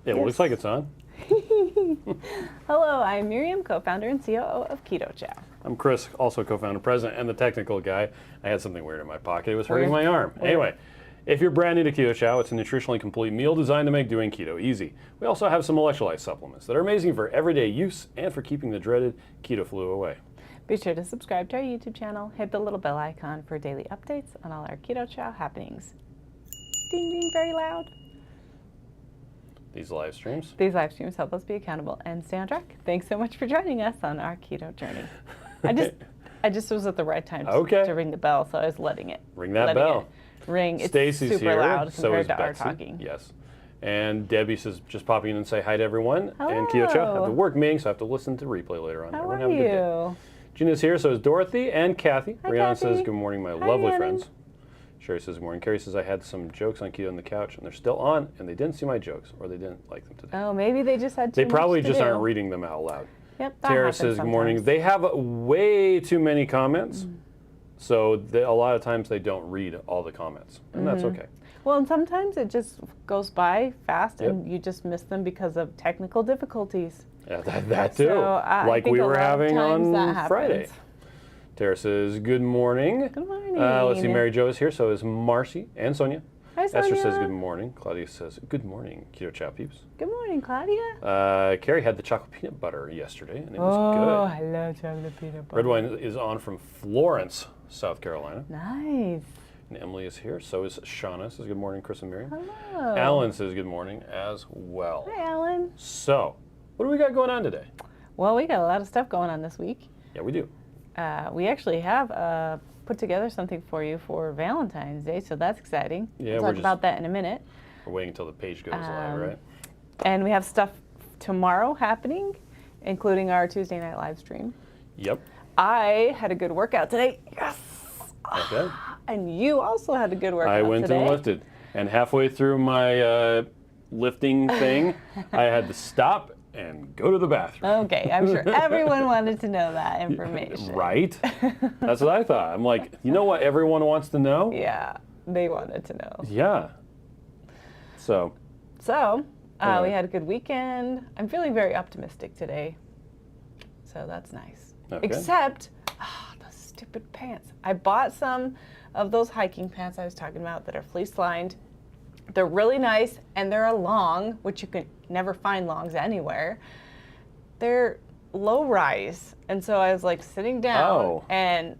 It looks like it's on. Hello, I'm Miriam, co-founder and COO of Keto Chow. I'm Chris, also co-founder, president, and the technical guy. I had something weird in my pocket. It was hurting my arm. Anyway, if you're brand new to Keto Chow, it's a nutritionally complete meal designed to make doing keto easy. We also have some electrolyte supplements that are amazing for everyday use and for keeping the dreaded keto flu away. Be sure to subscribe to our YouTube channel, hit the little bell icon for daily updates on all our Keto Chow happenings. Ding ding, very loud. These live streams. These live streams help us be accountable and stay on track. Thanks so much for joining us on our keto journey. I just was at the right time to ring the bell, so I was letting it ring that bell. Ring. It's Stacy's super here, loud so compared is to our Betsy. talking. Yes. And Debbie says just popping in and say hi to everyone. Hello. And Keto Chow have a work meeting, so I have to listen to replay later on. How Everyone are have a good day. you? Gina's here, so is Dorothy and Kathy. Hi, Brianna Kathy. says good morning, my Hi, lovely Annan. friends. Sherry says good morning. Carrie says I had some jokes on Keto on the couch, and they're still on, and they didn't see my jokes, or they didn't like them today. Oh, maybe they just had too They probably much to just do. aren't reading them out loud. Yep, that Tara happens says good morning. sometimes. They have way too many comments, so a lot of times they don't read all the comments, and that's okay. Well, and sometimes it just goes by fast, and you just miss them because of technical difficulties. Yeah, that too. So, like we were having on Friday. Happens. Tara says good morning. Good morning. Let's see, Mary Jo is here, so is Marcy and Sonia. Hi, Sonia. Esther says good morning. Claudia says good morning, Keto Chow peeps. Good morning, Claudia. Carrie had the chocolate peanut butter yesterday, and it was Oh, good. I love chocolate peanut butter. Red wine is on from Florence, South Carolina. Nice. And Emily is here, so is Shauna. Says good morning, Chris and Miriam. Hello. Alan says good morning as well. Hi, Alan. So, what do we got going on today? Well, we got a lot of stuff going on this week. Yeah, we do. We actually have put together something for you for Valentine's Day, so that's exciting. Yeah, we'll talk about that in a minute. We're waiting until the page goes live, right? And we have stuff tomorrow happening, including our Tuesday night live stream. Yep. I had a good workout today. Yes. Okay. And you also had a good workout I went today. and lifted. And halfway through my lifting thing, I had to stop and go to the bathroom. Okay, I'm sure everyone wanted to know that information. Right? That's what I thought. I'm like, you know what everyone wants to know? Yeah, they wanted to know. Yeah. So. We had a good weekend. I'm feeling very optimistic today. So that's nice. Okay. Except, those stupid pants. I bought some of those hiking pants I was talking about that are fleece lined. They're really nice, and they're a long, which you can never find longs anywhere. They're low rise, and so I was like sitting down and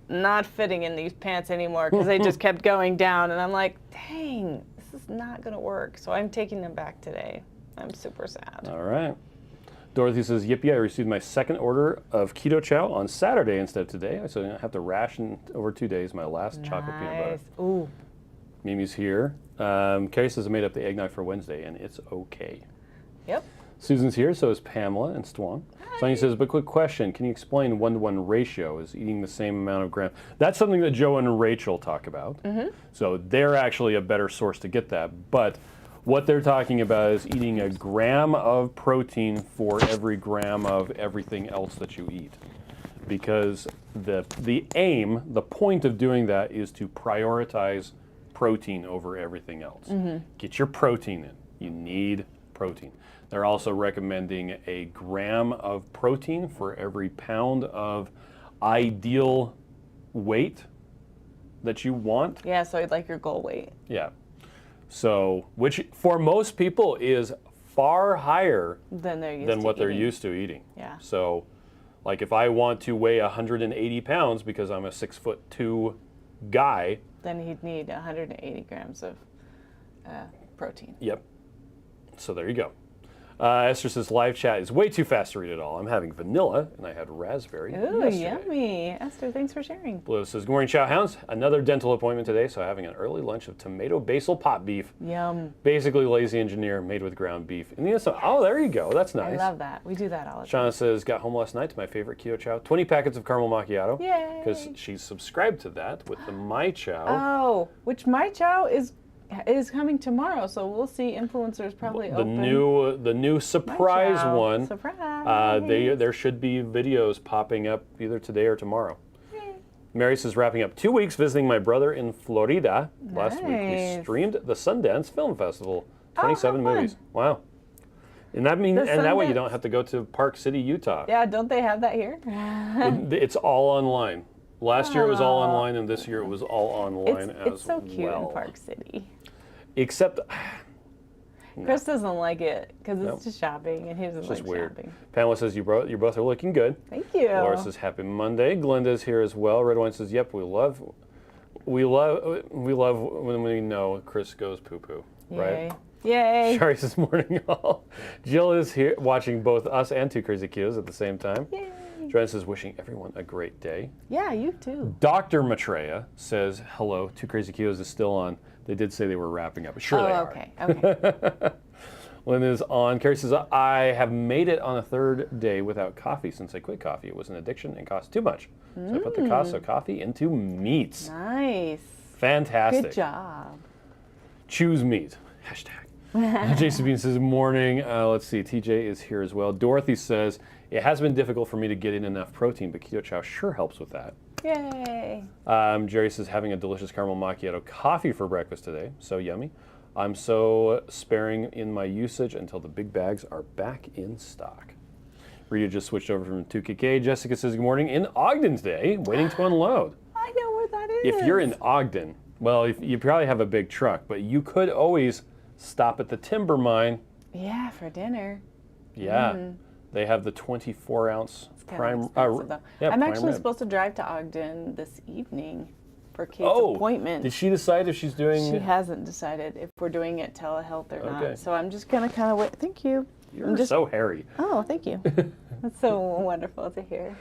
not fitting in these pants anymore because they just kept going down, and I'm like, dang, this is not gonna work. So I'm taking them back today. I'm super sad. All right. Dorothy says, yippee, I received my second order of Keto Chow on Saturday instead of today, so I don't have to ration over 2 days my last chocolate peanut butter. Ooh. Mimi's here. Carrie says I made up the eggnog for Wednesday, and it's okay. Yep. Susan's here, so is Pamela and Stwan. Sonia says, but quick question, can you explain 1-to-1 ratio? Is eating the same amount of grams? That's something that Joe and Rachel talk about. So they're actually a better source to get that. But what they're talking about is eating a gram of protein for every gram of everything else that you eat. Because the aim, the point of doing that is to prioritize protein over everything else. Get your protein in. You need protein. They're also recommending a gram of protein for every pound of ideal weight that you want. Yeah, so like your goal weight. Yeah. So, which for most people is far higher than what they're used to eating. Yeah. So, like if I want to weigh 180 pounds because I'm a 6'2" guy, then he'd need 180 grams of protein. Yep. So there you go. Esther says, live chat is way too fast to read it all. I'm having vanilla, and I had raspberry Ooh, yesterday. yummy. Esther, thanks for sharing. Blue says, good morning, Chow Hounds. Another dental appointment today, so having an early lunch of tomato basil pot beef. Yum. Basically lazy engineer made with ground beef. And oh, there you go. That's nice. I love that. We do that all the time. Shauna says, got home last night to my favorite Keto Chow. 20 packets of caramel macchiato. Yay. Because she's subscribed to that with the myCHOW. Oh, which myCHOW is coming tomorrow, so we'll see influencers probably the new surprise myCHOW. one. Surprise! There should be videos popping up either today or tomorrow. Mary says, wrapping up 2 weeks visiting my brother in Florida. Last week we Nice. streamed the Sundance Film Festival. 27 how fun. movies. Wow. And that means, The and that way you Sundance- don't have to go to Park City, Utah. Yeah, don't they have that here? It's all online. Last year it was all online, and this year it was all online as well. It's so cute in Park City. Except, Chris doesn't like it because it's Nope. just shopping, and he doesn't it's like just weird. shopping. Pamela says, you both are looking good. Thank you. Laura says, happy Monday. Glenda's here as well. Red Wine says, yep, we love when we know Chris goes poo-poo, right? Yay. Shari says, morning all. Jill is here watching both us and Two Crazy Ketos at the same time. Yay. Joanna says, wishing everyone a great day. Yeah, you too. Dr. Maitreya says, hello, Two Crazy Ketos is still on. They did say they were wrapping up. Sure they are. Okay. Lynn is on. Carrie says, I have made it on a third day without coffee since I quit coffee. It was an addiction and cost too much. So I put the cost of coffee into meats. Nice. Fantastic. Good job. Choose meat. Hashtag. Jason Bean says, morning. Let's see. TJ is here as well. Dorothy says, it has been difficult for me to get in enough protein, but Keto Chow sure helps with that. Yay. Jerry says, having a delicious caramel macchiato coffee for breakfast today. So yummy. I'm so sparing in my usage until the big bags are back in stock. Rita just switched over from 2KK. Jessica says, good morning. In Ogden today, waiting to unload. I know where that is. If you're in Ogden, well, you probably have a big truck, but you could always stop at the timber mine. Yeah, for dinner. Yeah. They have the 24-ounce prime. I'm prime actually rib. supposed to drive to Ogden this evening for Kate's Oh, appointment. did she decide if she's doing? She hasn't decided if we're doing it telehealth or Okay. not. So I'm just going to kind of wait. Thank you. You're so hairy. Oh, thank you. That's so wonderful to hear.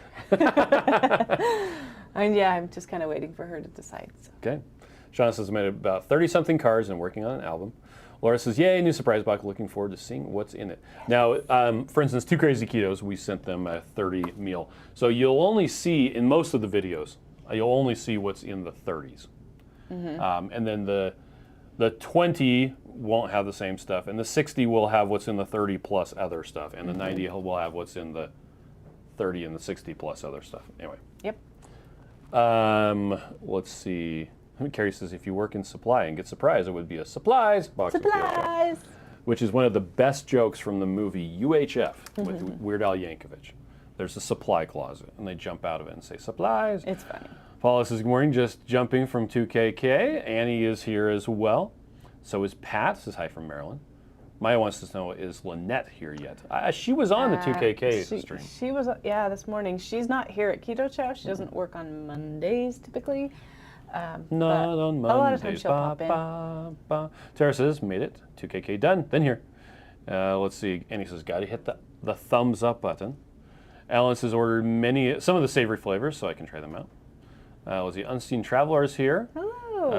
And yeah, I'm just kind of waiting for her to decide. So. Okay. Shauna says, I made about 30-something cards and working on an album. Laura says, yay, new surprise box. Looking forward to seeing what's in it. Now, for instance, Two Crazy Ketos, we sent them a 30 meal. So you'll only see, in most of the videos, you'll only see what's in the 30s. And then the 20 won't have the same stuff. And the 60 will have what's in the 30 plus other stuff. And the 90 will have what's in the 30 and the 60 plus other stuff. Anyway. Yep. Let's see. Carrie says, if you work in supply and get surprised, it would be a supplies box. of Keto Chow, Supplies. which is one of the best jokes from the movie UHF with Weird Al Yankovic. There's a supply closet, and they jump out of it and say, supplies. It's funny. Paula says, good morning, just jumping from 2KK. Annie is here as well. So is Pat, says hi from Maryland. Maya wants to know, is Lynette here yet? She was on the 2KK stream. She was, this morning. She's not here at Keto Chow. She doesn't work on Mondays typically. Not on Mondays. A lot of times she'll pop in. Tara says, made it. 2KK done. Then here. Let's see. Annie says, got to hit the thumbs up button. Alan says, ordered some of the savory flavors so I can try them out. Let's see. Unseen Traveler is here. Hello.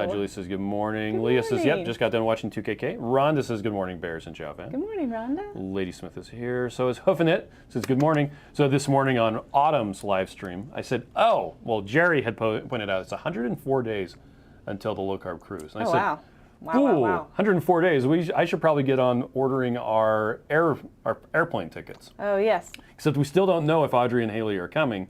Julie says, good morning. Good Leah says, yep, morning. just got done watching 2KK. Rhonda says, good morning, Bears and Chow fan. Good morning, Rhonda. Lady Smith is here. So is Hoofing It. Says good morning. So this morning on Autumn's live stream, I said, oh, well, Jerry had pointed out it's 104 days until the low carb cruise. And I said, Wow. Ooh, Wow. 104 days. I should probably get on ordering our airplane tickets. Oh, yes. Except we still don't know if Audrey and Haley are coming.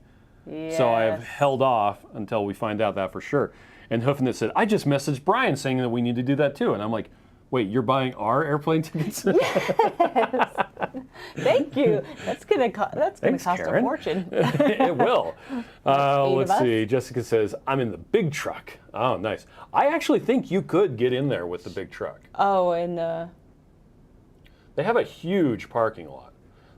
Yes. So I have held off until we find out that for sure. And Hoofing It said, I just messaged Brian saying that we need to do that too. And I'm like, wait, you're buying our airplane tickets? Thank you. That's gonna cost Karen. a fortune. It will. of Let's us. see. Jessica says, I'm in the big truck. Oh, nice. I actually think you could get in there with the big truck. Oh, and They have a huge parking lot.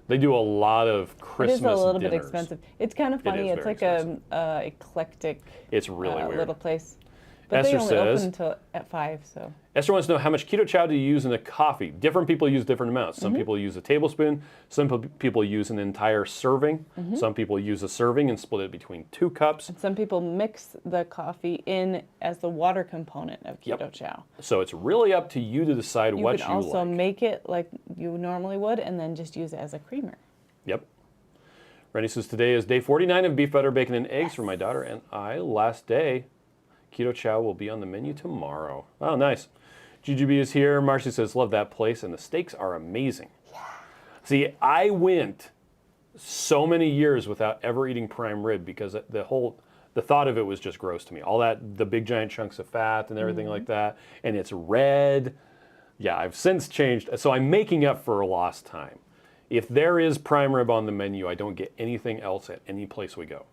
They do a lot of it Christmas is a little bit dinners. expensive. It's kind of funny. is It's very like a eclectic It's really weird. little place. But Esther they only says- open until at 5, so. Esther wants to know how much Keto Chow do you use in a coffee? Different people use different amounts. Some people use a tablespoon. Some people use an entire serving. Some people use a serving and split it between 2 cups. Some people mix the coffee in as the water component of Keto Yep. Chow. So it's really up to you to decide You what could you also like. make it like you normally would and then just use it as a creamer. Yep. Rennie says, today is day 49 of beef, butter, bacon, and eggs for my daughter and I. Last day. Keto Chow will be on the menu tomorrow. Oh, nice. GGB is here. Marcy says, love that place, and the steaks are amazing. Yeah. See, I went so many years without ever eating prime rib because the whole the thought of it was just gross to me. All that, the big giant chunks of fat and everything like that, and it's red. Yeah, I've since changed. So I'm making up for lost time. If there is prime rib on the menu, I don't get anything else at any place we go.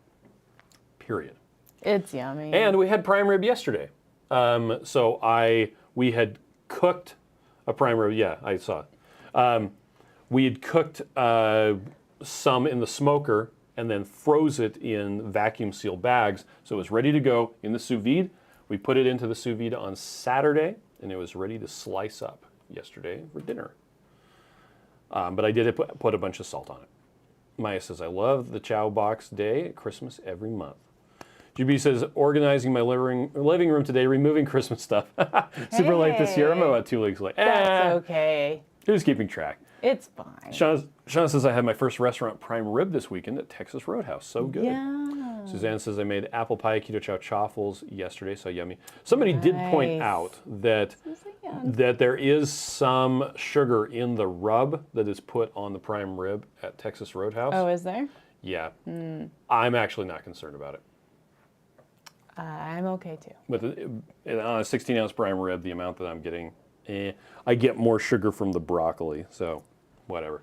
Period. It's yummy. And we had prime rib yesterday. We had cooked a prime rib. Yeah, I saw it. We had cooked some in the smoker and then froze it in vacuum sealed bags. So it was ready to go in the sous vide. We put it into the sous vide on Saturday, and it was ready to slice up yesterday for dinner. But I did put a bunch of salt on it. Maya says, I love the Chow Box Day at Christmas every month. GB says, organizing my living room today, removing Christmas stuff. Super late this year. I'm about 2 weeks late. That's okay. Who's keeping track? It's fine. Shauna says, I had my first restaurant prime rib this weekend at Texas Roadhouse. So good. Yeah. Suzanne says, I made apple pie Keto Chow chaffles yesterday. So yummy. Somebody did point out that there is some sugar in the rub that is put on the prime rib at Texas Roadhouse. Oh, is there? Yeah. I'm actually not concerned about it. I'm okay too. With on a 16-ounce prime rib, the amount that I'm getting, I get more sugar from the broccoli, so whatever.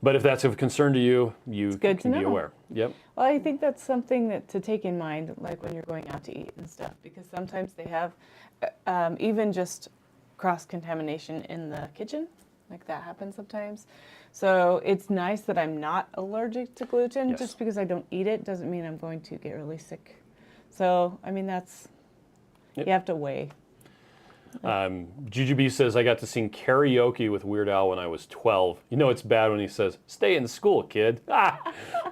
But if that's of concern to you, you can be aware. Yep. Well, I think that's something to take in mind, like when you're going out to eat and stuff, because sometimes they have even just cross-contamination in the kitchen. Like that happens sometimes. So it's nice that I'm not allergic to gluten. Yes. Just because I don't eat it doesn't mean I'm going to get really sick. So, I mean, you have to weigh. Jujubee says, I got to sing karaoke with Weird Al when I was 12. You know it's bad when he says, stay in school, kid.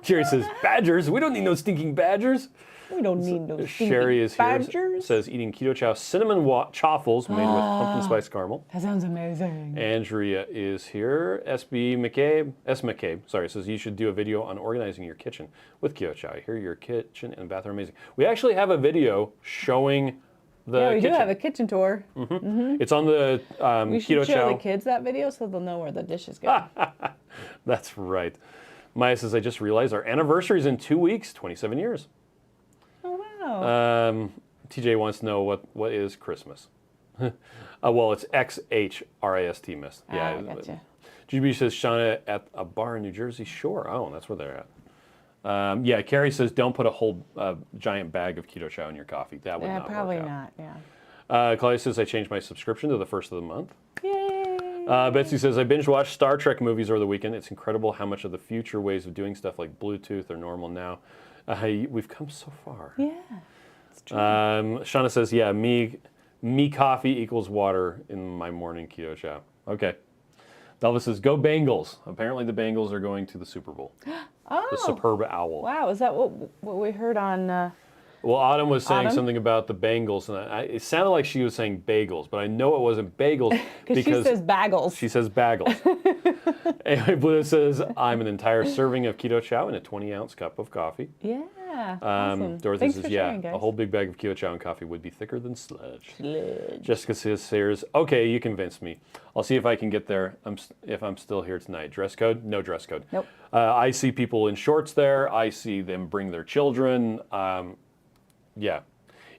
Jerry says, badgers? We don't need no stinking badgers. We don't need no stinking Sherry is badgers. Here, says, eating Keto Chow cinnamon chaffles made with pumpkin spice caramel. That sounds amazing. Andrea is here. S. McCabe, says, you should do a video on organizing your kitchen with Keto Chow. I hear your kitchen and bath are amazing. We actually have a video showing the kitchen. Yeah, we do have a kitchen tour. It's on the we should Keto show Chow. the kids that video so they'll know where the dishes go. That's right. Maya says, I just realized our anniversary is in 2 weeks, 27 years. Oh, wow. TJ wants to know what is Christmas. Well, it's XHRIST, miss. Yeah, gotcha. GB says, Shauna at a bar in New Jersey. Sure. Oh, that's where they're at. Yeah, Carrie says, don't put a whole giant bag of Keto Chow in your coffee. That would not work out. Probably not, yeah. Claudia says, I changed my subscription to the first of the month. Yay! Betsy says, I binge watched Star Trek movies over the weekend. It's incredible how much of the future ways of doing stuff like Bluetooth are normal now. We've come so far. Yeah, it's true. Shauna says, yeah, me coffee equals water in my morning Keto Chow. Okay. Elvis says, go Bengals. Apparently the Bengals are going to the Super Bowl. Oh. The superb owl. Wow, is that what we heard on... Well, Autumn was saying something about the Bengals, and it sounded like she was saying bagels, but I know it wasn't bagels because she says bagels. She says bagels. Anyway, Blue says, I'm an entire serving of Keto Chow in a 20-ounce cup of coffee. Yeah, awesome. Dorothy Thanks says, for yeah, sharing, guys. a whole big bag of Keto Chow and coffee would be thicker than sludge. Jessica says, okay, you convinced me. I'll see if I can get there if I'm still here tonight. Dress code? No dress code. Nope. I see people in shorts there. I see them bring their children. Yeah.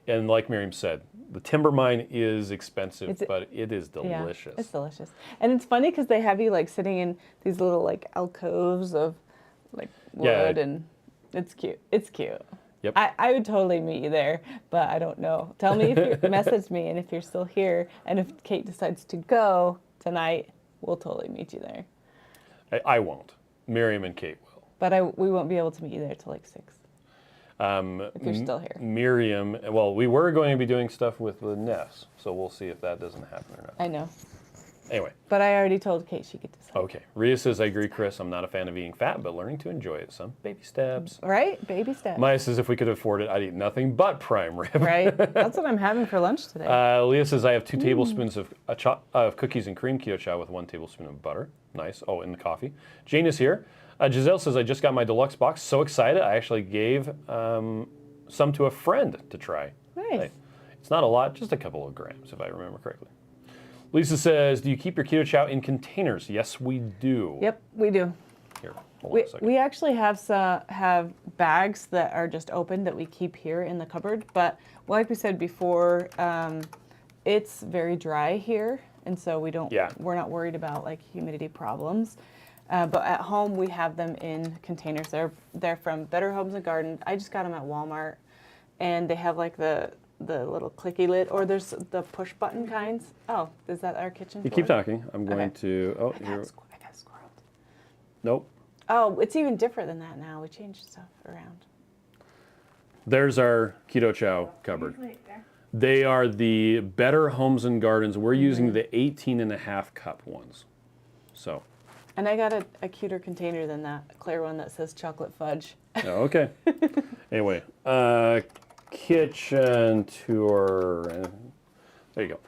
And like Miriam said, the timber mine is expensive, but it is delicious. Yeah, it's delicious. And it's funny because they have you like sitting in these little like alcoves of like wood and it's cute. It's cute. Yep. I would totally meet you there, but I don't know. Tell me if you message me and if you're still here and if Kate decides to go tonight, we'll totally meet you there. I won't. Miriam and Kate will. But we won't be able to meet you there till like 6. If you're still here. Miriam, well, we were going to be doing stuff with the Ness, so we'll see if that doesn't happen or not. I know. Anyway. But I already told Kate she could decide. Okay. Rhea says, I agree, Chris. I'm not a fan of eating fat, but learning to enjoy it. Some baby steps. Right? Baby steps. Maya says, if we could afford it, I'd eat nothing but prime rib. Right? That's what I'm having for lunch today. Leah says, I have 2 tablespoons of cookies and cream Keto Chow with 1 tablespoon of butter. Nice. Oh, and the coffee. Jane is here. Giselle says, I just got my deluxe box. So excited. I actually gave some to a friend to try. Nice. It's not a lot, just a couple of grams, if I remember correctly. Lisa says, do you keep your Keto Chow in containers? Yes, we do. Yep, we do. Here, Hold on a second. We actually have bags that are just open that we keep here in the cupboard. But like we said before, it's very dry here, and so we're not worried about like humidity problems. But at home we have them in containers. They're from Better Homes and Gardens. I just got them at Walmart, and they have like the little clicky lid, or there's the push button kinds. Oh, is that our kitchen? You keep talking. I'm going to. Oh, I got squirreled. Nope. Oh, it's even different than that now. We changed stuff around. There's our Keto Chow cupboard. They are the Better Homes and Gardens. We're using the 18.5 cup ones. So. And I got a cuter container than that clear one that says chocolate fudge. Oh, okay. Anyway, kitchen tour. There you go.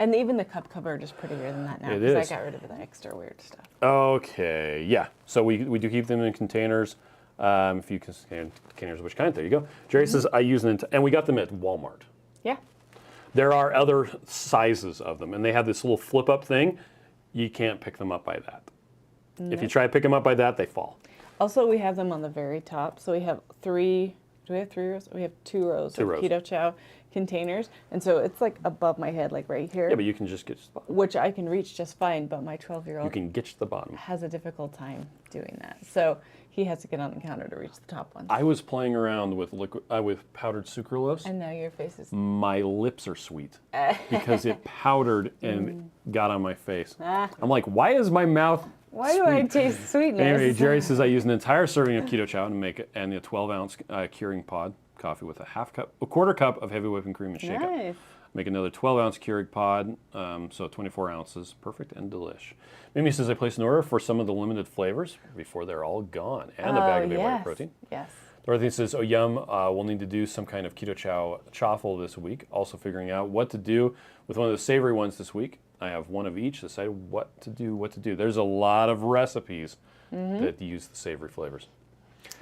And even the cup cupboard is prettier than that now. It because is. I got rid of the extra weird stuff. Okay, yeah. So we do keep them in containers. If you can containers, which kind? There you go. Jerry says I use and we got them at Walmart. Yeah. There are other sizes of them, and they have this little flip-up thing. You can't pick them up by that. Nope. If you try to pick them up by that, they fall. Also, we have them on the very top. So we have three. Do we have 3 rows? We have 2 rows of Keto Chow containers, and so it's like above my head, like right here. Yeah, but you can just get to the bottom. Which I can reach just fine, but my 12-year-old You can get to the bottom. has a difficult time doing that. So he has to get on the counter to reach the top one. I was playing around with with powdered sucralose. And now your face is... My lips are sweet because it powdered and got on my face. I'm like, why is my mouth Why sweet? do I taste sweetness? Anyway, Jerry says I use an entire serving of Keto Chow and make it, and a 12-ounce curing pod coffee with a quarter cup of heavy whipping cream and shake it. Nice. Make another 12-ounce Keurig pod, so 24 ounces, perfect and delish. Mimi says I placed an order for some of the limited flavors before they're all gone, and a bag of whey protein. Yes. Dorothy says, oh yum, we'll need to do some kind of Keto Chow chaffle this week. Also figuring out what to do with one of the savory ones this week. I have one of each, decide what to do. There's a lot of recipes that use the savory flavors.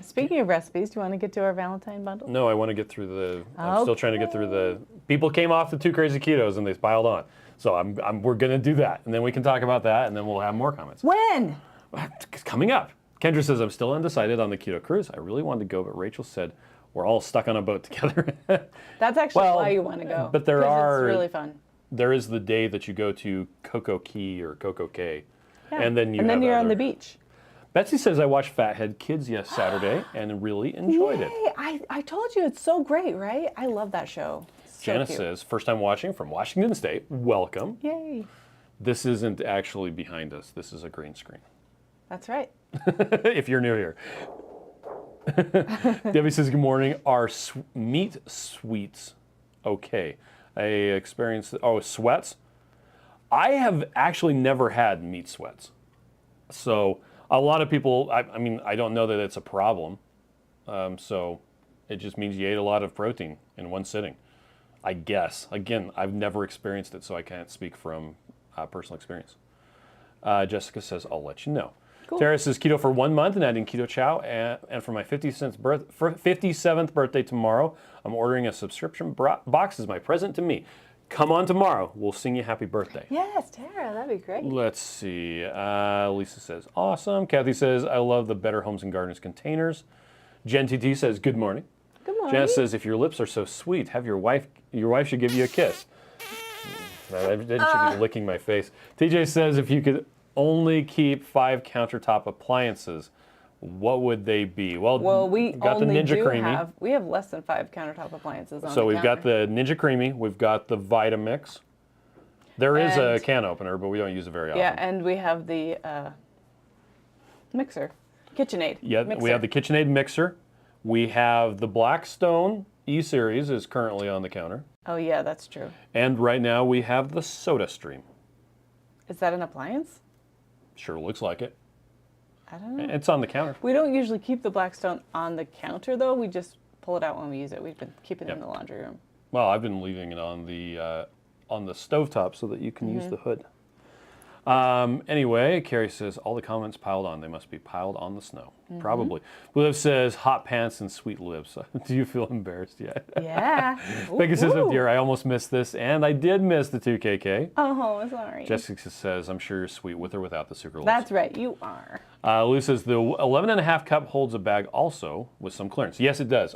Speaking of recipes, do you want to get to our Valentine bundle? No, I want to get through I'm still trying to get through the, people came off the 2 crazy ketos and they piled on. So we're going to do that. And then we can talk about that and then we'll have more comments. When? It's coming up. Kendra says, I'm still undecided on the keto cruise. I really wanted to go, but Rachel said, we're all stuck on a boat together. That's actually why you want to go. But it's really fun. There is the day that you go to Coco Key or Coco Cay. Yeah. And then you're on the beach. Betsy says I watched Fathead Kids Saturday and really enjoyed it. I told you it's so great, right? I love that show. Janice says, first time watching from Washington State. Welcome. Yay. This isn't actually behind us. This is a green screen. That's right. If you're new here. Debbie says, good morning. Are meat sweets okay? I experienced, sweats? I have actually never had meat sweats. So a lot of people, I mean, I don't know that it's a problem. So it just means you ate a lot of protein in one sitting, I guess. Again, I've never experienced it, so I can't speak from personal experience. Jessica says, I'll let you know. Cool. Tara says, keto for 1 month and adding Keto Chow. And for my 57th birthday tomorrow, I'm ordering a subscription box as my present to me. Come on tomorrow. We'll sing you happy birthday. Yes, Tara, that'd be great. Let's see. Lisa says, awesome. Kathy says, I love the Better Homes and Gardens containers. Jen TT says, good morning. Good morning. Janice says, if your lips are so sweet, have your wife should give you a kiss. That should be licking my face. TJ says, if you could only keep 5 countertop appliances, what would they be? Well, we got only the Ninja Creamy. We have less than 5 countertop appliances on So the we've counter. got the Ninja Creamy, we've got the Vitamix. There is a can opener, but we don't use it very often. Yeah, and we have the mixer, KitchenAid. Yeah, mixer. We have the KitchenAid mixer. We have the Blackstone E-Series is currently on the counter. Oh yeah, that's true. And right now we have the SodaStream. Is that an appliance? Sure looks like it. I don't know. It's on the counter. We don't usually keep the Blackstone on the counter though. We just pull it out when we use it. We've been keeping it in the laundry room. Well, I've been leaving it on the stovetop so that you can use the hood. Anyway, Carrie says, all the comments piled on. They must be piled on the snow. Probably. Liv says, hot pants and sweet lips. Do you feel embarrassed yet? Yeah. Becky says, oh dear, I almost missed this. And I did miss the 2KK. Oh, sorry. Jessica says, I'm sure you're sweet with or without the sucralose. That's right, you are. Lou says, the 11.5 cup holds a bag also with some clearance. Yes, it does.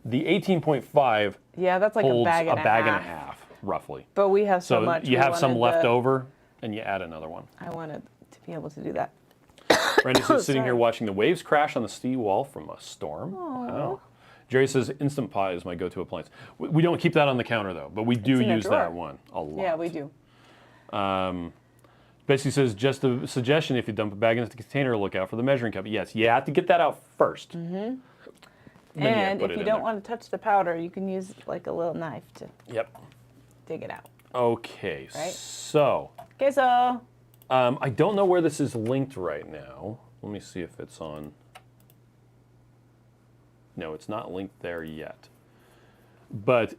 The 18.5 Yeah, that's like holds a bag and a half, roughly. But we have so much. You we have some wanted left to- over, and you add another one. I wanted to be able to do that. Randy says, sitting here Sorry. watching the waves crash on the sea wall from a storm. Wow. Jerry says, Instant Pot is my go-to appliance. We don't keep that on the counter, though, but we do in a use drawer. that one a lot. Yeah, we do. Betsy says, just a suggestion, if you dump a bag into the container, look out for the measuring cup. Yes, you have to get that out first. And if you don't want to touch the powder, you can use like a little knife to Yep. dig it out. Okay, Right. so Okay, so I don't know where this is linked right now. Let me see if it's on. No, it's not linked there yet. But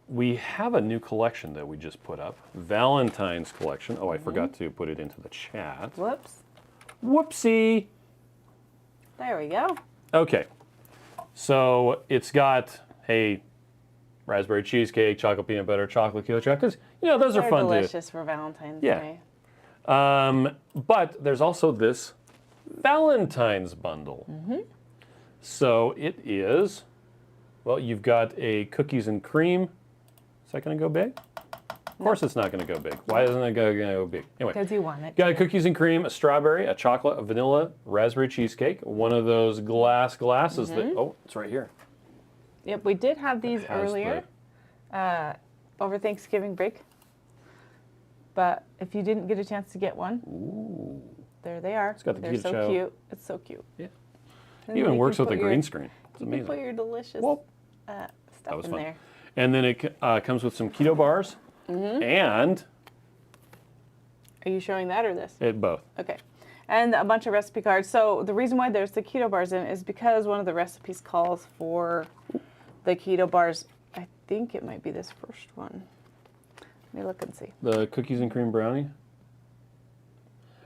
we have a new collection that we just put up. Valentine's collection. Oh, I forgot to put it into the chat. whoops. Whoopsie. There we go. Okay. So it's got, hey, raspberry cheesecake, chocolate peanut butter, chocolate Keto Chow, because, those are They're fun delicious for Valentine's Yeah. Day. But there's also this Valentine's bundle. So it is, well, you've got a cookies and cream. Is that going to go big? Of course it's not going to go big. Why isn't it going to go big? Anyway. Because you want it. Got a cookies and cream, a strawberry, a chocolate, a vanilla, raspberry cheesecake, one of those glasses that, oh, it's right here. Yep, we did have these Has earlier over Thanksgiving break. But if you didn't get a chance to get one, there they are. got the They're Keto so Chow. cute. It's so cute. Yeah. And It even you works can with a put your- green screen. It's You can put amazing. your delicious Well, stuff was in fun. there. And then it comes with some keto bars and Are you showing that or this? both. Okay. And a bunch of recipe cards. So the reason why there's the keto bars in is because one of the recipes calls for the keto bars. I think it might be this first one. Let me look and see. The cookies and cream brownie.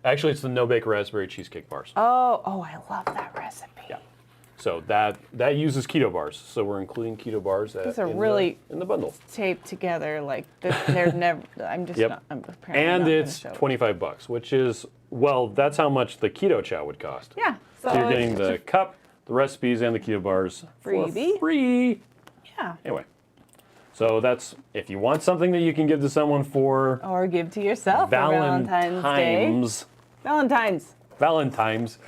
Actually, it's the no-bake raspberry cheesecake bars. Oh, I love that recipe. Yeah. So that uses keto bars. So we're including keto bars These are in really the bundle. taped together like they're never. I'm just Yep. not. I'm apparently And not it's gonna show it. $25, which is, well, that's how much the Keto Chow would cost. Yeah. So you're getting it's the cup, the recipes, and the keto bars Freebie. for free. Yeah. Anyway, so that's, if you want something that you can give to someone for Or give to yourself for Valentine's Day. Valentine's.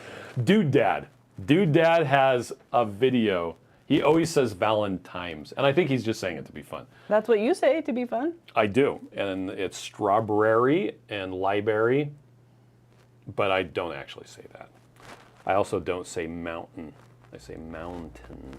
Dude Dad has a video. He always says Valentimes, and I think he's just saying it to be fun. That's what you say to be fun. I do, and it's strawberry and library, but I don't actually say that. I also don't say mountain. I say mountain.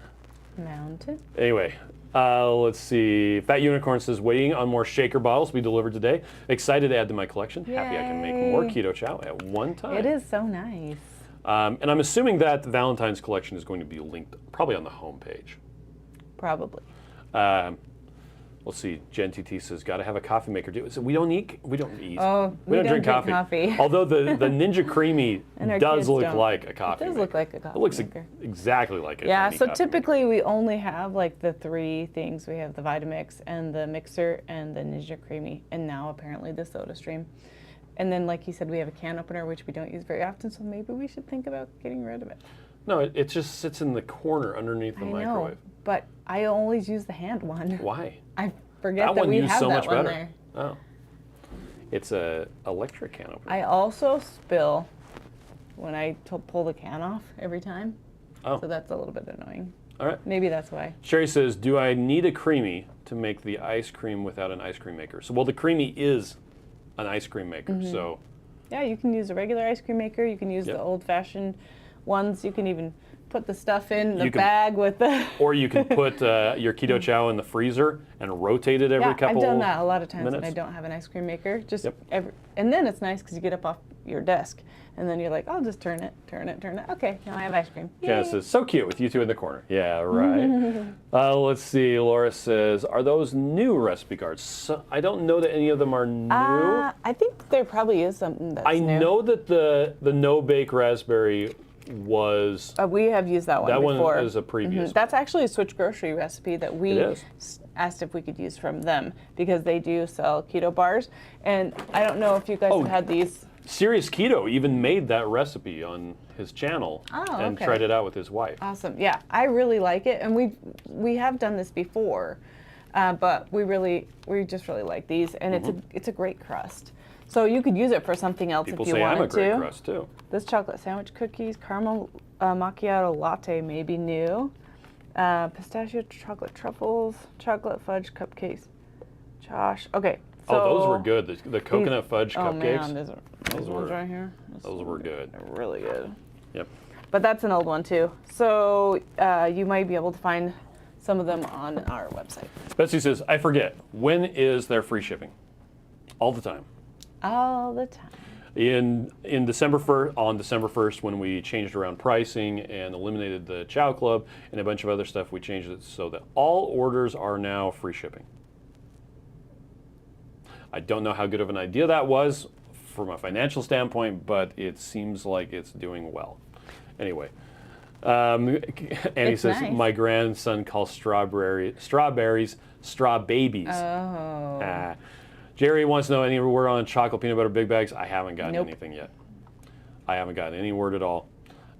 Mountain. Anyway, let's see. Fat Unicorn says, waiting on more shaker bottles to be delivered today. Excited to add to my collection. Happy I can make more Yay. Keto Chow at one time. It is so nice. And I'm assuming that the Valentine's collection is going to be linked probably on the homepage. Probably. Let's see. Jen TT says, "Got to have a coffee maker." So we don't eat. Oh, we we don't don't drink coffee. Although the Ninja Creamy And our does kids look don't. like a coffee. It does maker. look like a coffee It looks maker. exactly like a Yeah, tiny so coffee maker. typically we only have like the three things. We have the Vitamix and the mixer and the Ninja Creamy, and now apparently the Soda Stream. And then, like you said, we have a can opener, which we don't use very often, so maybe we should think about getting rid of it. No, it just sits in the corner underneath the I microwave. know, but I always use the hand one. Why? I forget That that one we used have so that much one better. there. Oh. It's a electric can opener. I also spill when I pull the can off every time, Oh. so that's a little bit annoying. All right. Maybe that's why. Sherry says, "Do I need a creamy to make the ice cream without an ice cream maker?" So, well, the creamy is an ice cream maker. Mm-hmm. So, Yeah, you can use a regular ice cream maker. You can use Yep. the old-fashioned ones. You can even put the stuff in the You can- bag with the. Or you can put your Keto Chow in the freezer and rotate it every Yeah, couple I've done that a lot of times when I minutes. don't have an ice cream maker. Just Yep. and then it's nice because you get up off your desk and then you're like, I'll just turn it. Okay, now I have ice cream. Janice Yay. says, so cute with you two in the corner. Yeah, right. Let's see. Laura says, are those new recipe cards? So, I don't know that any of them are new. I think there probably is something that's I new. know that the no-bake raspberry was... We have used that one that before. one is a previous one. That's actually a Switch Grocery recipe that we It is. asked if we could use from them because they do sell keto bars. And I don't know if you guys have had these. Serious Keto even made that recipe on his channel and okay. tried it out with his wife. Awesome. Yeah, I really like it. And we have done this before, but we just really like these. And it's a great crust. So you could use it for something else People if you say wanted I'm a great to. crust too. This chocolate sandwich cookies, caramel macchiato latte may be new. Pistachio chocolate truffles, chocolate fudge cupcakes. Josh. Okay. So Those were good. The coconut fudge Oh cupcakes. man, these ones were- right here. Those were good. They're really good. Yep. But that's an old one too. So you might be able to find some of them on our website. Betsy says, I forget. When is there free shipping? All the time. All the time. On December 1st, when we changed around pricing and eliminated the Chow Club and a bunch of other stuff, we changed it so that all orders are now free shipping. I don't know how good of an idea that was from a financial standpoint, but it seems like it's doing well. Anyway, Annie It's says, nice. my grandson calls strawberries straw babies. Oh. Jerry wants to know any word on chocolate peanut butter big bags. I haven't gotten Nope. anything yet. I haven't gotten any word at all.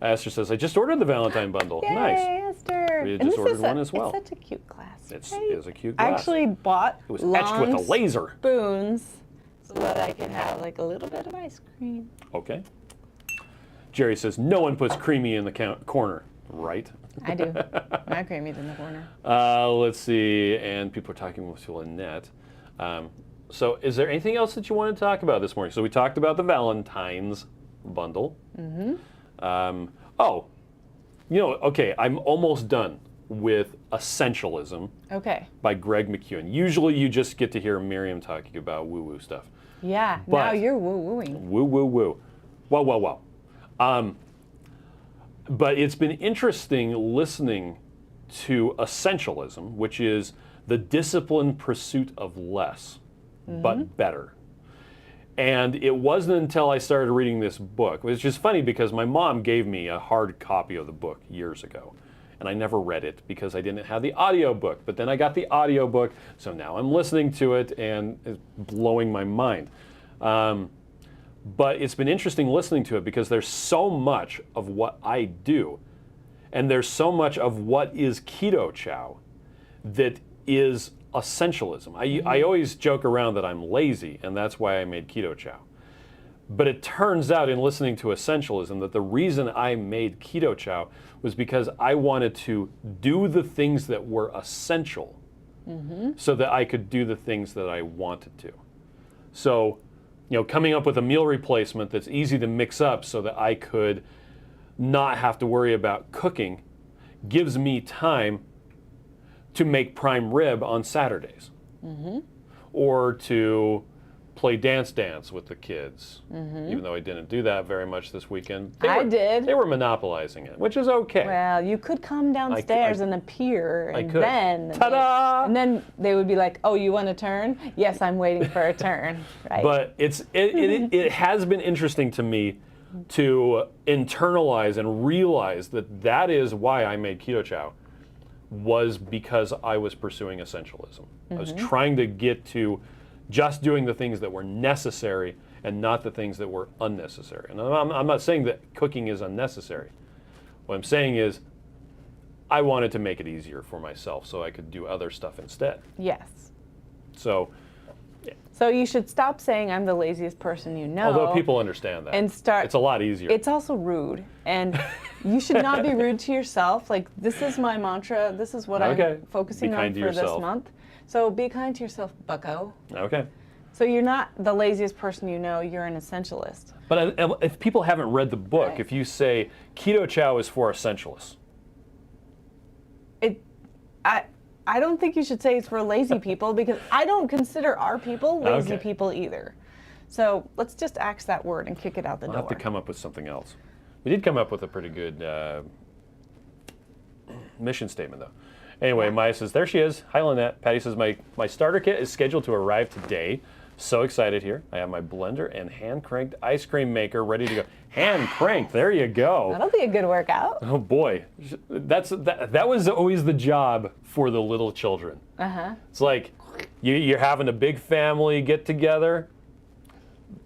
Esther says, I just ordered the Valentine bundle. Yay, Nice. Esther. We And just this ordered is one as well. It's such a cute glass. It right? is a cute I glass. actually bought It was etched with a long laser. spoons so that I can have like a little bit of ice cream. Okay. Jerry says, no one puts creamy in the corner. Right. I do. My creamy's in the corner. Let's see. And people are talking with Lynette. So is there anything else that you want to talk about this morning? So we talked about the Valentine's bundle. Okay, I'm almost done with Essentialism Okay. by Greg McEwen. Usually you just get to hear Miriam talking about woo-woo stuff. Yeah. But- now you're woo-wooing. Woo, woo, woo. Wow, wow, wow. But it's been interesting listening to Essentialism, which is the disciplined pursuit of less, but better. And it wasn't until I started reading this book, which is funny because my mom gave me a hard copy of the book years ago. And I never read it because I didn't have the audio book. But then I got the audio book, so now I'm listening to it and it's blowing my mind. But it's been interesting listening to it because there's so much of what I do, and there's so much of what is Keto Chow that is essentialism. I always joke around that I'm lazy, and that's why I made Keto Chow. But it turns out in listening to Essentialism that the reason I made Keto Chow was because I wanted to do the things that were essential so that I could do the things that I wanted to. So, coming up with a meal replacement that's easy to mix up so that I could not have to worry about cooking gives me time to make prime rib on Saturdays. Or to play Dance Dance with the kids, even though I didn't do that very much this weekend. I did. They were monopolizing it, which is okay. Well, you could come downstairs and appear, and could. then Ta-da! and then they would be like, "Oh, you want a turn? Yes, I'm waiting for a turn." Right? But it has been interesting to me to internalize and realize that is why I made Keto Chow, was because I was pursuing essentialism. I was trying to get to just doing the things that were necessary and not the things that were unnecessary. And I'm not saying that cooking is unnecessary. What I'm saying is I wanted to make it easier for myself so I could do other stuff instead. yes. So, So you should stop saying I'm the laziest person you know. although people understand that, and start. it's a lot easier. It's also rude, and you should not be rude to yourself. Like, this is my mantra. This is what Okay. I'm focusing Be on kind to for this yourself. month. So be kind to yourself, bucko. Okay. So you're not the laziest person you know. You're an essentialist. But if people haven't read the book, Right. if you say Keto Chow is for essentialists, I don't think you should say it's for lazy people because I don't consider our people lazy Okay. people either. So let's just axe that word and kick it out the I'll door. have to come up with something else. We did come up with a pretty good mission statement, though. Anyway, Maya says, there she is. Hi, Lynette. Patty says, my starter kit is scheduled to arrive today. So excited here. I have my blender and hand-cranked ice cream maker ready to go. Hand-cranked, there you go. That'll be a good workout. Oh boy, that was always the job for the little children. It's like you're having a big family get together.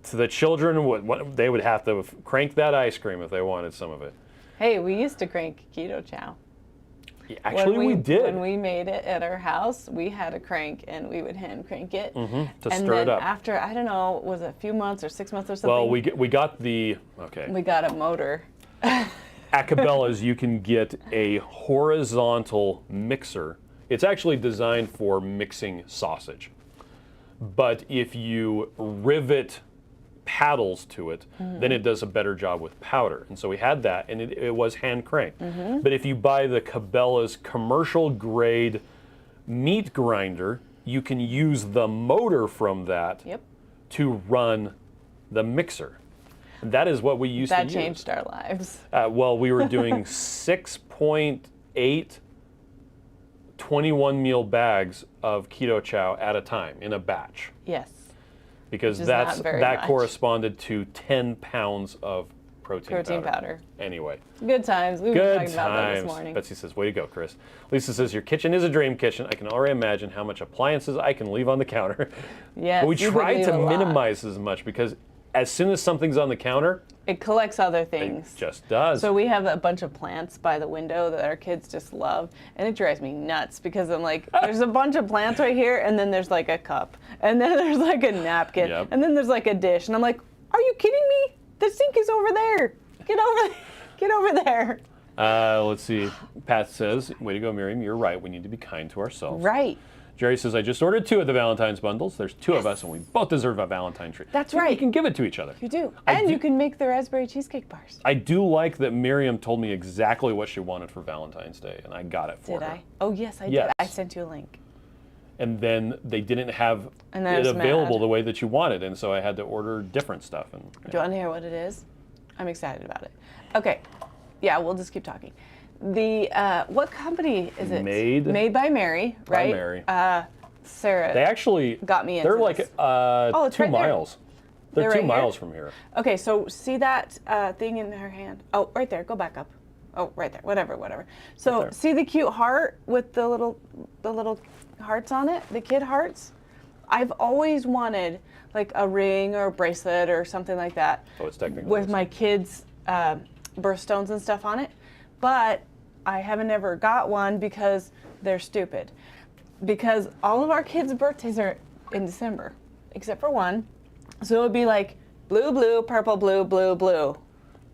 So the children they would have to crank that ice cream if they wanted some of it. Hey, we used to crank Keto Chow. Yeah, actually, we did. When we made it at our house, we had a crank and we would hand crank it. to and stir it then up. after, I don't know, was it a few months or 6 months or something? Well, we got the we got a motor. At Cabela's, you can get a horizontal mixer. It's actually designed for mixing sausage. But if you rivet paddles to it, then it does a better job with powder. And so we had that, and it was hand cranked. But if you buy the Cabela's commercial grade meat grinder, you can use the motor from that to run the mixer. And that is what we used to use. That changed our lives. Well, we were doing 6.8 21 meal bags of Keto Chow at a time in a batch. Yes. Because Which is not very that much. corresponded to 10 pounds of protein powder. Anyway. Good times. We were Good talking about that this times. morning. Betsy says, way to go, Chris. Lisa says, your kitchen is a dream kitchen. I can already imagine how much appliances I can leave on the counter. Yes, But we you try leave to a lot. minimize as much because as soon as something's on the counter, It collects other it things. just does. So we have a bunch of plants by the window that our kids just love, and it drives me nuts because I'm like, there's a bunch of plants right here, and then there's like a cup, and then there's like a napkin, Yep. and then there's like a dish, and I'm like, are you kidding me? The sink is over there. Get over there. Let's see. Pat says, way to go, Miriam. You're right. We need to be kind to ourselves. Right. Jerry says, I just ordered 2 of the Valentine's bundles. There's 2 of us, and we both deserve a Valentine treat. That's So right. We can give it to each other. You do. I And do- you can make the raspberry cheesecake bars. I do like that Miriam told me exactly what she wanted for Valentine's Day, and I got it for Did her. I? Oh, yes, I Yes. did. I sent you a link. And then they didn't have And I it was available mad. the way that you wanted, and so I had to order different stuff. And Do you want to hear what it is? I'm excited about it. Okay. Yeah, we'll just keep talking. The what company is it? Made by Mary, by right? Mary. Sarah. They actually got me into They're like this. it's 2 right there. miles. They're They're 2 right miles here? from here. Okay, so see that thing in her hand? Oh, right there. Go back up. Oh, right there. Whatever. So there. see the cute heart with the little hearts on it, the kid hearts. I've always wanted like a ring or a bracelet or something like that. Oh, it's technically with this. my kids' birthstones and stuff on it, but I haven't ever got one because they're stupid. Because all of our kids' birthdays are in December, except for one. So it would be like blue, blue, purple, blue, blue, blue.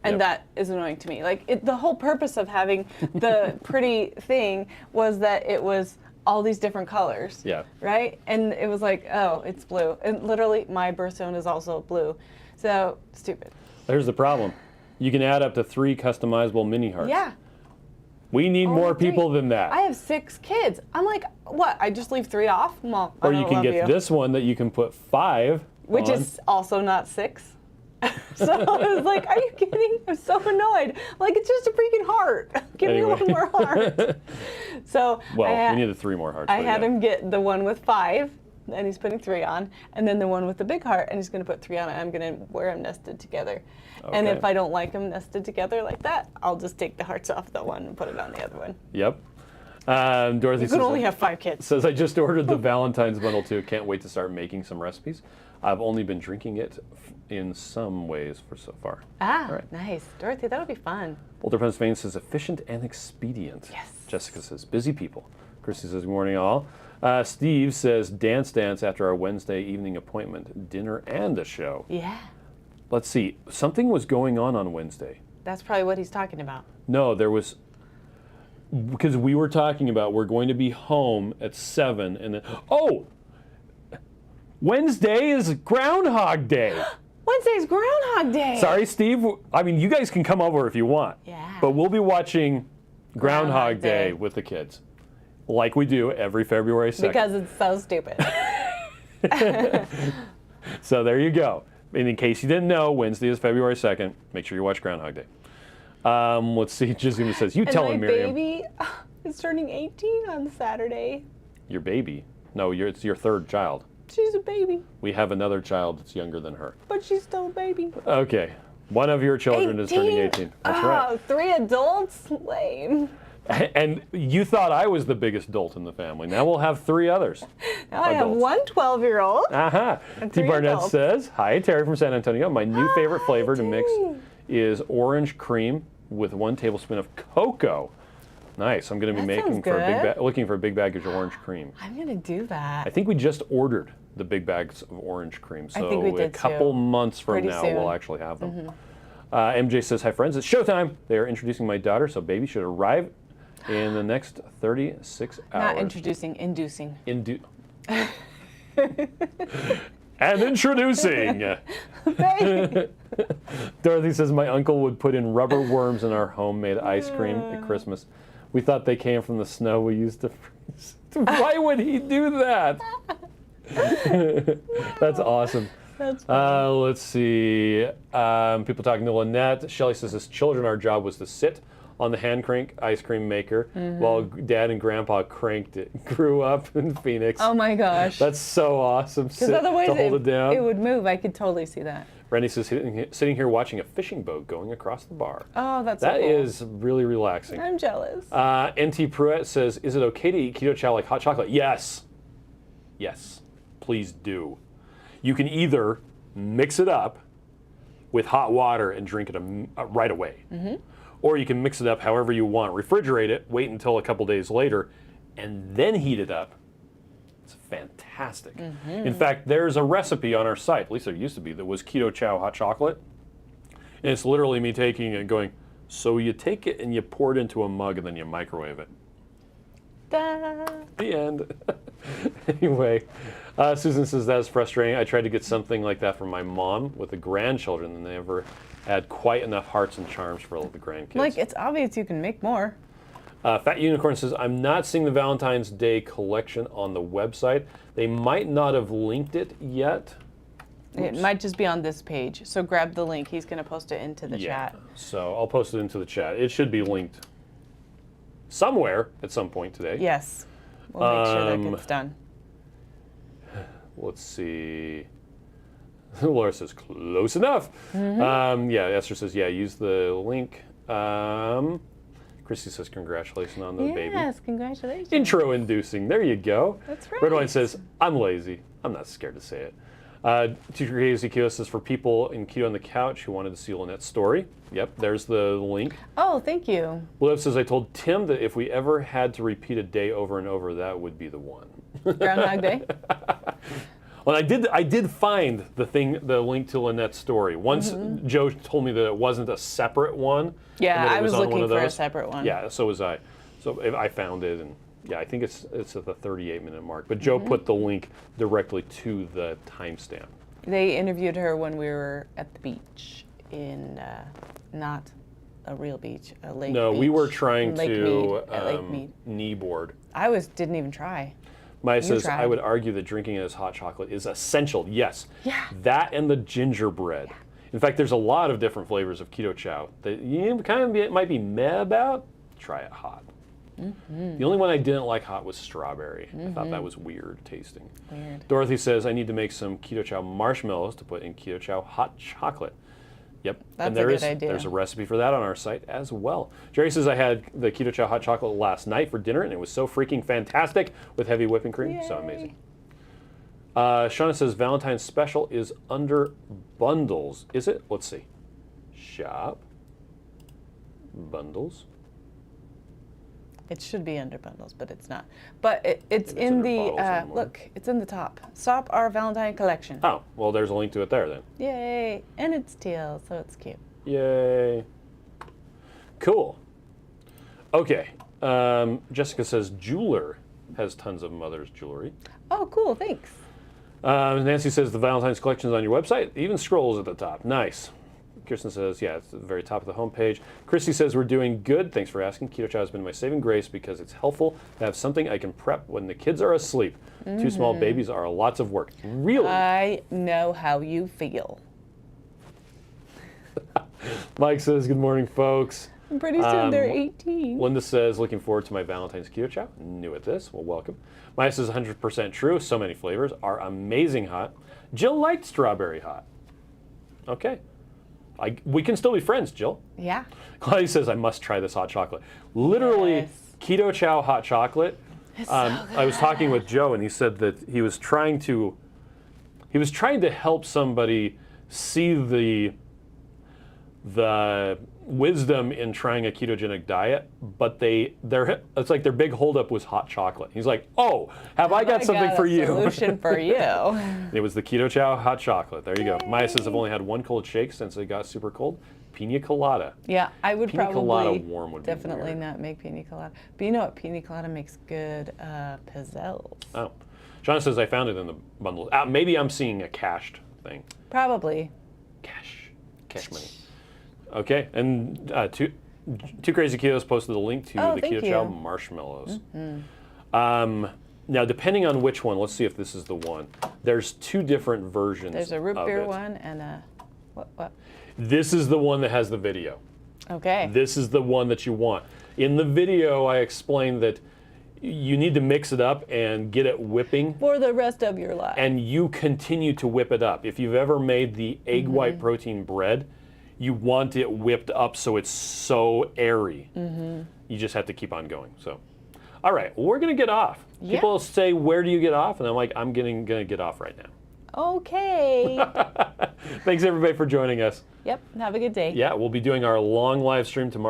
And Yep. that is annoying to me. Like the whole purpose of having the pretty thing was that it was all these different colors. Yeah. Right? And it was like, oh, it's blue. And literally my birthstone is also blue. So stupid. There's the problem. You can add up to 3 customizable mini hearts. Yeah. We need Only more 3. people than that. I have 6 kids. I'm like, what? I just leave 3 off? Well, Or I you don't can love get you. this one that you can put 5 Which on. is also not 6. So I was like, are you kidding? I'm so annoyed. Like, it's just a freaking heart. Give Anyway. me one more heart. So Well, we needed 3 more hearts. I but had yeah. him get the one with 5, and he's putting 3 on, and then the one with the big heart, and he's going to put 3 on, and I'm going to wear them nested together. And Okay. if I don't like them nested together like that, I'll just take the hearts off the one and put it on the other one. Yep. Dorothy You can only have 5 kids. says, I just ordered the Valentine's bundle too. Can't wait to start making some recipes. I've only been drinking it in some ways for so far. Ah, All right. nice. Dorothy, that would be fun. Boulder, Pennsylvania says, efficient and expedient. Yes. Jessica says, busy people. Christy says, good morning all. Steve says, dance after our Wednesday evening appointment, dinner and a show. Yeah. Let's see. Something was going on Wednesday. That's probably what he's talking about. No, there was, because we were talking about we're going to be home at 7 and then, oh, Wednesday is Groundhog Day. Wednesday's Groundhog Day. Sorry, Steve. I mean, you guys can come over if you want. Yeah. But we'll be watching Groundhog Groundhog Day Day. with the kids. like we do every February 2nd. Because it's so stupid. So there you go. And in case you didn't know, Wednesday is February 2nd. Make sure you watch Groundhog Day. Let's see. Jizima says, you tell him, Miriam. And my baby is turning 18 on Saturday. Your baby? No, it's your third child. She's a baby. We have another child that's younger than her. But she's still a baby. Okay. One of your children is turning 18. That's right. 3 adults? Lame. And you thought I was the biggest dolt in the family. Now we'll have 3 others. Now I have one 12-year-old. Aha. T. Barnett adults. says, hi, Terry from San Antonio. My new favorite flavor to mix Terry. is orange cream with 1 tablespoon of cocoa. Nice. I'm going to be That sounds looking for a big bag of orange cream. I'm going to do that. I think we just ordered the big bags of orange cream. So I think we did a couple too. months from Pretty now, soon. we'll actually have them. MJ says, hi, friends. It's showtime. They are introducing my daughter, so baby should arrive in the next 36 hours. Not introducing, inducing. And introducing. Dorothy says, my uncle would put in rubber worms in our homemade ice cream at Christmas. We thought they came from the snow we used to freeze. Why would he do that? That's awesome. That's funny. Let's see. People talking to Lynette. Shelly says, as children, our job was to sit on the hand crank ice cream maker while Dad and Grandpa cranked it. Grew up in Phoenix. Oh my gosh. That's so awesome. Because otherwise to hold it down. it would move. I could totally see that. Randy says, sitting here watching a fishing boat going across the bar. Oh, that's That so cool. is really relaxing. I'm jealous. NT Pruitt says, is it okay to eat Keto Chow like hot chocolate? Yes. Yes. Please do. You can either mix it up with hot water and drink it right away. Or you can mix it up however you want. Refrigerate it, wait until a couple days later, and then heat it up. It's fantastic. In fact, there's a recipe on our site, at least there used to be, that was Keto Chow hot chocolate. And it's literally me taking it and going, so you take it and you pour it into a mug and then you microwave it. Da. The end. Anyway, Susan says that's frustrating. I tried to get something like that from my mom with the grandchildren, and they never had quite enough hearts and charms for all the grandkids. Like, it's obvious you can make more. Fat Unicorn says, I'm not seeing the Valentine's Day collection on the website. They might not have linked it yet. It might just be on this page. So grab the link. He's going to post it into the chat. So I'll post it into the chat. It should be linked somewhere at some point today. Yes. We'll make sure that gets done. Let's see. Laura says, close enough. Yeah, Esther says, yeah, use the link. Christy says, congratulations on the baby. Yes, congratulations. Intro inducing. There you go. That's right. Red Wine says, I'm lazy. I'm not scared to say it. Teacher Crazy Keto says, for people in Keto on the Couch who wanted to see Lynette's story. Yep, there's the link. Oh, thank you. Liv says, I told Tim that if we ever had to repeat a day over and over, that would be the one. Groundhog Day? Well, I did find the link to Lynette's story. Once Joe told me that it wasn't a separate one. Yeah, and that it I was on one looking of for a those. separate one. Yeah, so was I. So I found it, and yeah, I think it's at the 38-minute mark. But Joe put the link directly to the timestamp. They interviewed her when we were at the beach in, not a real beach, a lake No, beach. we were trying Lake to Mead, at Lake Mead. kneeboard. Didn't even try. Maya says, tried. I would argue that drinking it as hot chocolate is essential. Yes. Yeah. That and the gingerbread. Yeah. In fact, there's a lot of different flavors of Keto Chow that you might be meh about. Try it hot. The only one I didn't like hot was strawberry. I thought that was weird tasting. Weird. Dorothy says, I need to make some Keto Chow marshmallows to put in Keto Chow hot chocolate. Yep. That's and a good idea. There's a recipe for that on our site as well. Jerry says, I had the Keto Chow hot chocolate last night for dinner, and it was so freaking fantastic with heavy whipping cream. Yay. So amazing. Shauna says, Valentine's special is under bundles. Is it? Let's see. Shop. Bundles. It should be under bundles, but it's not. But it's in under the, bottles anymore. look, it's in the top. Shop our Valentine collection. Oh, well, there's a link to it there then. Yay. And it's teal, so it's cute. Yay. Cool. Okay. Jessica says, jeweler has tons of mother's jewelry. Oh, cool. Thanks. Nancy says, the Valentine's collection is on your website. Even scrolls at the top. Nice. Kirsten says, yeah, it's at the very top of the homepage. Christy says, we're doing good. Thanks for asking. Keto Chow has been my saving grace because it's helpful to have something I can prep when the kids are asleep. 2 small babies are lots of work. Really? I know how you feel. Mike says, good morning, folks. And pretty soon they're 18. Linda says, looking forward to my Valentine's Keto Chow. New at this. Well, welcome. Maya says, 100% true. So many flavors are amazing hot. Jill liked strawberry hot. Okay. We can still be friends, Jill. Yeah. Claudia says, I must try this hot chocolate. Literally, Yes. Keto Chow hot chocolate. I was talking with Joe, and he said that he was trying to help somebody see the wisdom in trying a ketogenic diet, but it's like their big holdup was hot chocolate. He's like, oh, have I got something for you? Solution for you. It was the Keto Chow hot chocolate. There you go. Maya says, I've only had one cold shake since it got super cold. Pina colada. Yeah, I would Pina colada probably warm would be definitely weird. not make pina colada. But you know what? Pina colada makes good pizzelles. Oh. Shauna says, I found it in the bundle. Maybe I'm seeing a cached thing. Probably. Cash money. Okay, and two Crazy Ketos posted the link to the thank Keto Chow you. marshmallows. Now, depending on which one, let's see if this is the one. There's 2 different versions. There's a root of beer it. one and a what? This is the one that has the video. Okay. This is the one that you want. In the video, I explained that you need to mix it up and get it whipping. For the rest of your life. And you continue to whip it up. If you've ever made the egg white protein bread, you want it whipped up so it's so airy. You just have to keep on going. So, all right, we're gonna get off. Yeah. People say, where do you get off? And I'm like, I'm gonna get off right now. Okay. Thanks everybody for joining us. Yep. Have a good day. Yeah, we'll be doing our long live stream tomorrow.